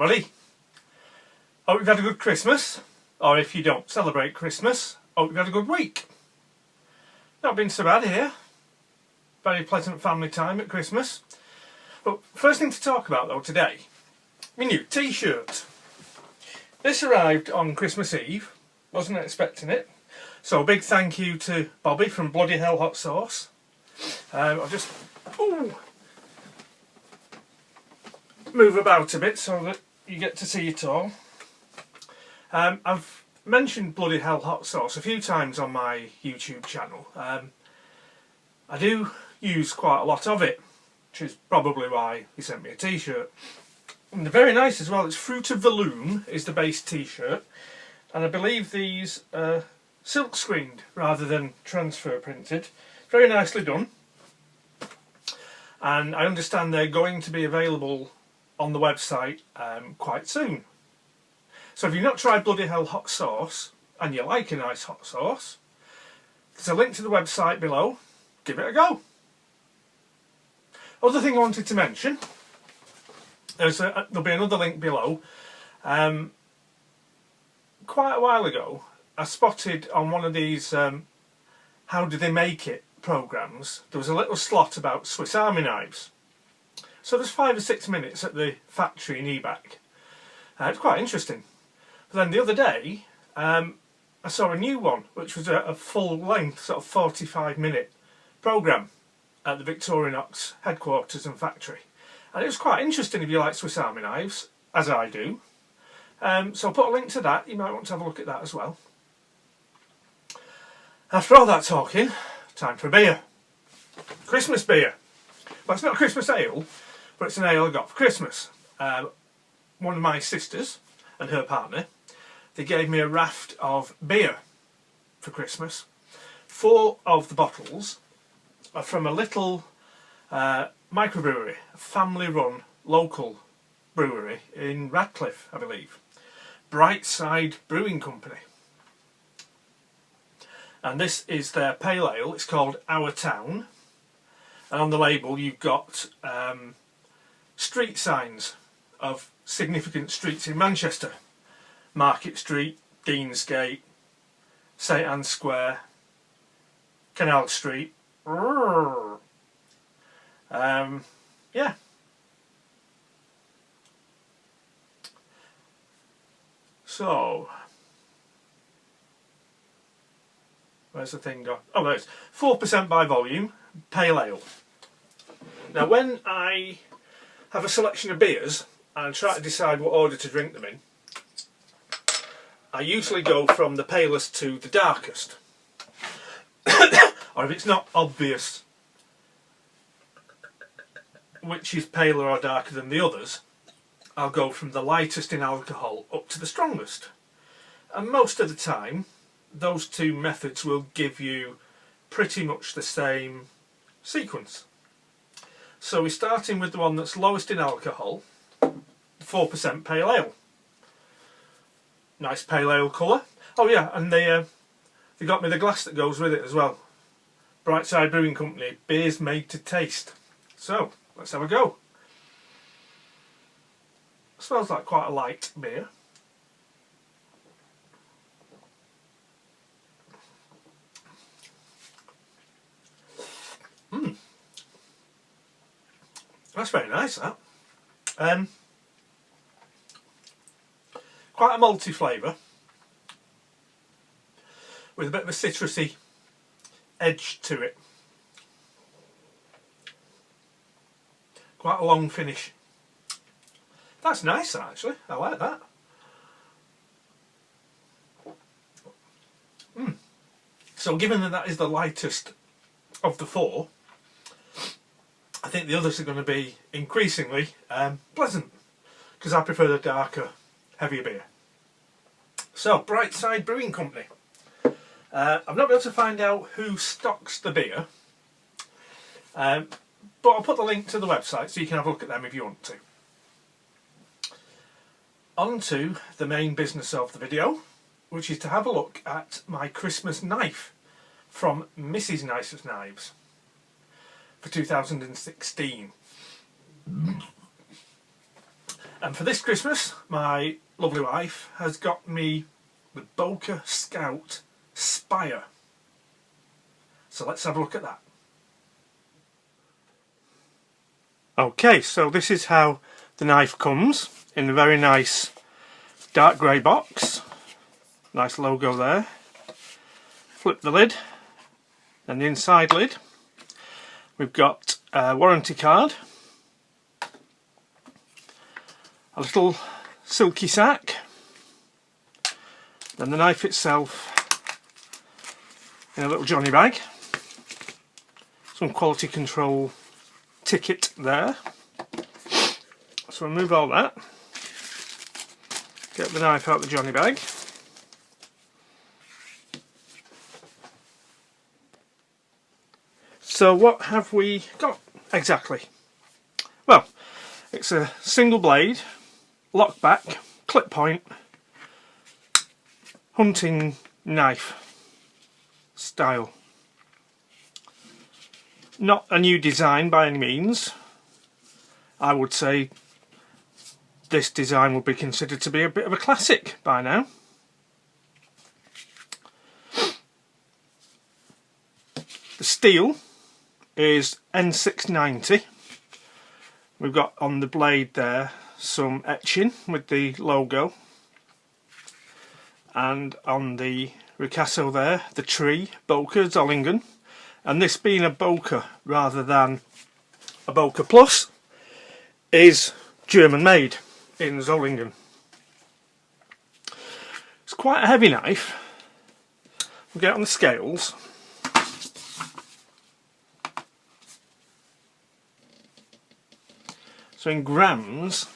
everybody. Hope you've had a good Christmas, or if you don't celebrate Christmas, hope you've had a good week. Not been so bad here. Very pleasant family time at Christmas. But first thing to talk about though today, my new t-shirt. This arrived on Christmas Eve, wasn't expecting it. So a big thank you to Bobby from Bloody Hell Hot Sauce. I'll just move about a bit so that you get to see it all. I've mentioned Bloody Hell Hot Sauce a few times on my YouTube channel. I do use quite a lot of it, which is probably why he sent me a t-shirt. And they're very nice as well. It's Fruit of the Loom is the base t-shirt, and I believe these are silk screened rather than transfer printed. Very nicely done, and I understand they're going to be available on the website quite soon. So if you've not tried Bloody Hell Hot Sauce and you like a nice hot sauce, there's a link to the website below. Give it a go. Other thing I wanted to mention, there'll be another link below. Quite a while ago I spotted on one of these how do they make it programs, there was a little slot about Swiss Army knives. So there's 5 or 6 minutes at the factory in Ebac. It's quite interesting. But then the other day I saw a new one which was a full length sort of 45-minute programme at the Victorinox headquarters and factory. And it was quite interesting if you like Swiss Army knives, as I do. So I'll put a link to that, you might want to have a look at that as well. After all that talking, time for beer. Christmas beer. Well, it's not a Christmas ale, but it's an ale I got for Christmas. One of my sisters and her partner, they gave me a raft of beer for Christmas. 4 of the bottles are from a little microbrewery, a family-run local brewery in Radcliffe, I believe. Brightside Brewing Company. And this is their pale ale. It's called Our Town. And on the label you've got street signs of significant streets in Manchester. Market Street, Deansgate, St Anne's Square, Canal Street. Yeah. So, where's the thing gone? Oh, there it is. 4% by volume, pale ale. Now, when I have a selection of beers and try to decide what order to drink them in, I usually go from the palest to the darkest. Or if it's not obvious which is paler or darker than the others, I'll go from the lightest in alcohol up to the strongest. And most of the time, those two methods will give you pretty much the same sequence. So we're starting with the one that's lowest in alcohol, 4% pale ale. Nice pale ale colour. Oh yeah, and they got me the glass that goes with it as well. Brightside Brewing Company, beers made to taste. So, let's have a go. Smells like quite a light beer. That's very nice, that. Quite a malty flavour, with a bit of a citrusy edge to it. Quite a long finish. That's nice, actually. I like that. So given that that is the lightest of the 4, I think the others are going to be increasingly pleasant, because I prefer the darker, heavier beer. So, Brightside Brewing Company. I've not been able to find out who stocks the beer, but I'll put the link to the website so you can have a look at them if you want to. On to the main business of the video, which is to have a look at my Christmas knife from Mrs. Nice's Knives for 2016. And for this Christmas, my lovely wife has got me the Boker Scout Spire. So let's have a look at that. Okay, so this is how the knife comes in a very nice dark grey box. Nice logo there. Flip the lid, and the inside lid. We've got a warranty card, a little silky sack, then the knife itself in a little Johnny bag, some quality control ticket there. So remove all that, get the knife out of the Johnny bag. So what have we got exactly? Well, it's a single blade, lock back, clip point, hunting knife style. Not a new design by any means. I would say this design would be considered to be a bit of a classic by now. The steel is N690. We've got on the blade there some etching with the logo, and on the ricasso there the tree, Boker Zollingen, and this being a Boker rather than a Boker Plus is German made in Zollingen. It's quite a heavy knife. We'll get on the scales. So in grams,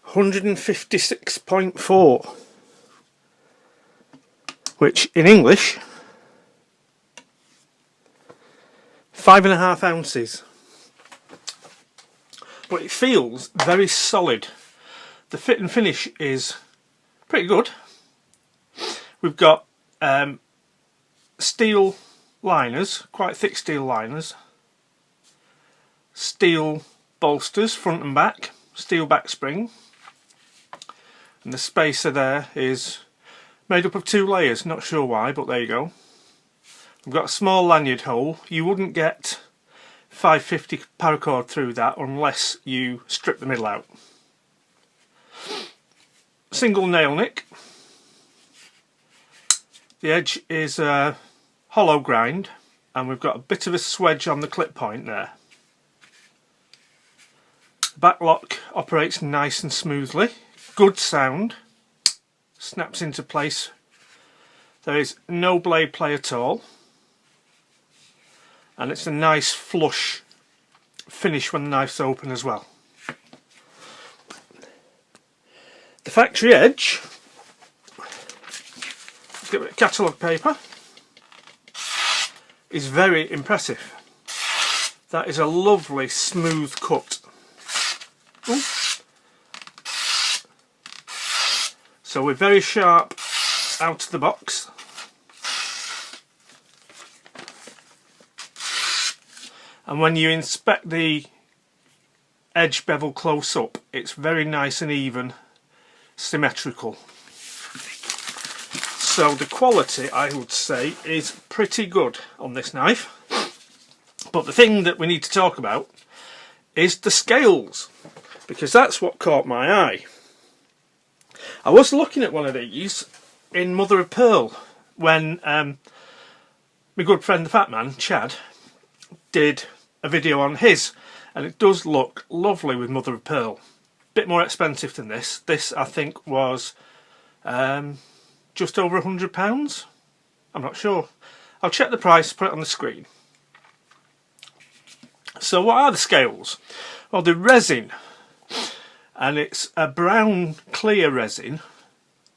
156.4, which in English, 5.5 ounces. But it feels very solid. The fit and finish is pretty good. We've got steel liners, quite thick steel liners, steel bolsters front and back, steel back spring, and the spacer there is made up of 2 layers, not sure why, but there you go. We've got a small lanyard hole. You wouldn't get 550 paracord through that unless you strip the middle out. Single nail nick. The edge is a hollow grind, and we've got a bit of a swedge on the clip point there. Back lock operates nice and smoothly, good sound, snaps into place. There is no blade play at all, and it's a nice flush finish when the knife's open as well. The factory edge, let's get a bit of catalogue paper, is very impressive. That is a lovely smooth cut. Ooh. So we're very sharp out of the box. And when you inspect the edge bevel close up, it's very nice and even, symmetrical. So the quality, I would say, is pretty good on this knife. But the thing that we need to talk about is the scales, because that's what caught my eye. I was looking at one of these in Mother of Pearl when my good friend the Fat Man, Chad, did a video on his, and it does look lovely with Mother of Pearl. Bit more expensive than this. This I think was just over £100. I'm not sure. I'll check the price, put it on the screen. So what are the scales? Well, the resin, and it's a brown clear resin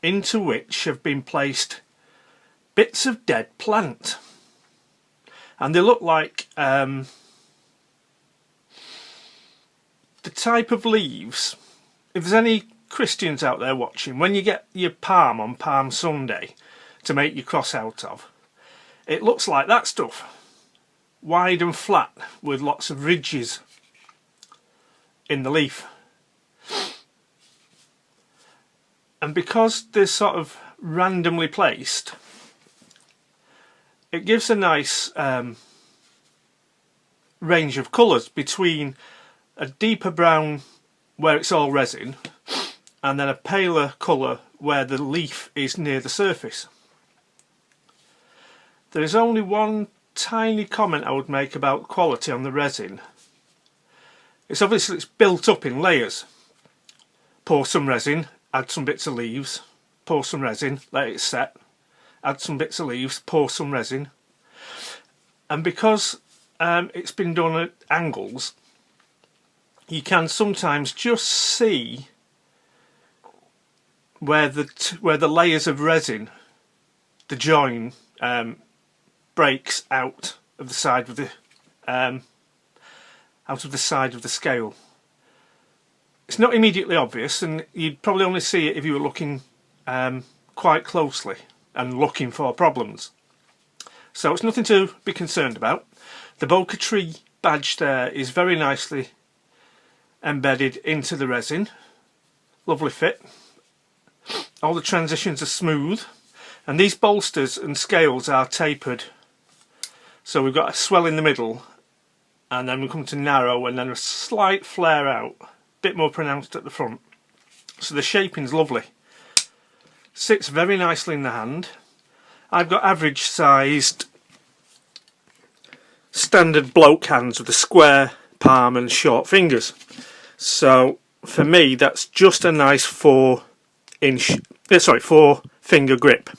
into which have been placed bits of dead plant, and they look like the type of leaves. If there's any Christians out there watching, when you get your palm on Palm Sunday to make your cross out of, it looks like that stuff, wide and flat with lots of ridges in the leaf. and because they're sort of randomly placed, it gives a nice range of colours between a deeper brown where it's all resin and then a paler colour where the leaf is near the surface. There is only one tiny comment I would make about quality on the resin. It's obviously it's built up in layers. Pour some resin, add some bits of leaves, pour some resin, let it set, add some bits of leaves, pour some resin. And because it's been done at angles, you can sometimes just see where the layers of resin, the join, breaks out of the side of the side of the scale. It's not immediately obvious, and you'd probably only see it if you were looking quite closely and looking for problems. So it's nothing to be concerned about. The Boca Tree badge there is very nicely embedded into the resin. Lovely fit. All the transitions are smooth, and these bolsters and scales are tapered. So we've got a swell in the middle, and then we come to narrow, and then a slight flare out, a bit more pronounced at the front. So the shaping's lovely. Sits very nicely in the hand. I've got average sized standard bloke hands with a square palm and short fingers. So for me that's just a nice 4 finger grip.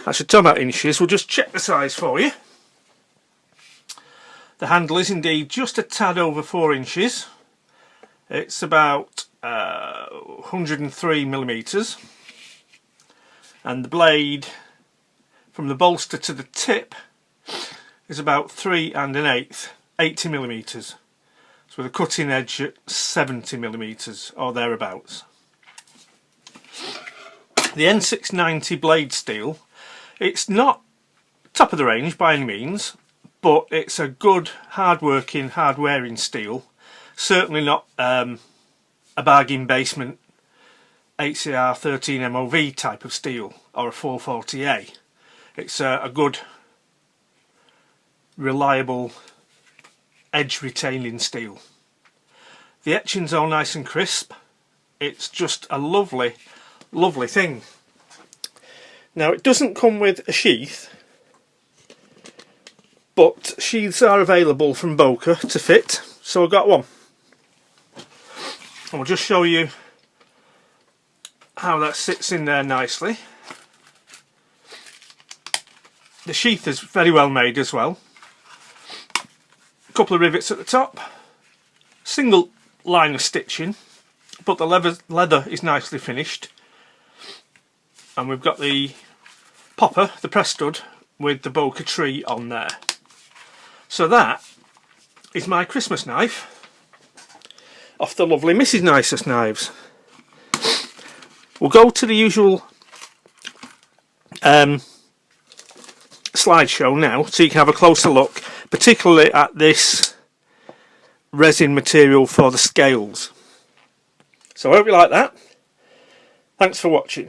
Actually, talking about inches, we'll just check the size for you. The handle is indeed just a tad over 4 inches. It's about 103 millimeters, and the blade from the bolster to the tip is about 3 1/8, 80 millimeters. So with a cutting edge at 70 millimeters or thereabouts. The N690 blade steel, it's not top of the range by any means, but it's a good hard-working, hard-wearing steel. Certainly not a bargain basement HCR 13 MOV type of steel or a 440A. It's a good, reliable, edge-retaining steel. The etching's all nice and crisp. It's just a lovely, lovely thing. Now it doesn't come with a sheath, but sheaths are available from Boca to fit, so I've got one. And we'll just show you how that sits in there nicely. The sheath is very well made as well. A couple of rivets at the top, single line of stitching, but the leather is nicely finished. And we've got the popper, the press stud, with the Boca Tree on there. So that is my Christmas knife off the lovely Mrs. Nicest Knives. We'll go to the usual slideshow now so you can have a closer look, particularly at this resin material for the scales. So I hope you like that. Thanks for watching.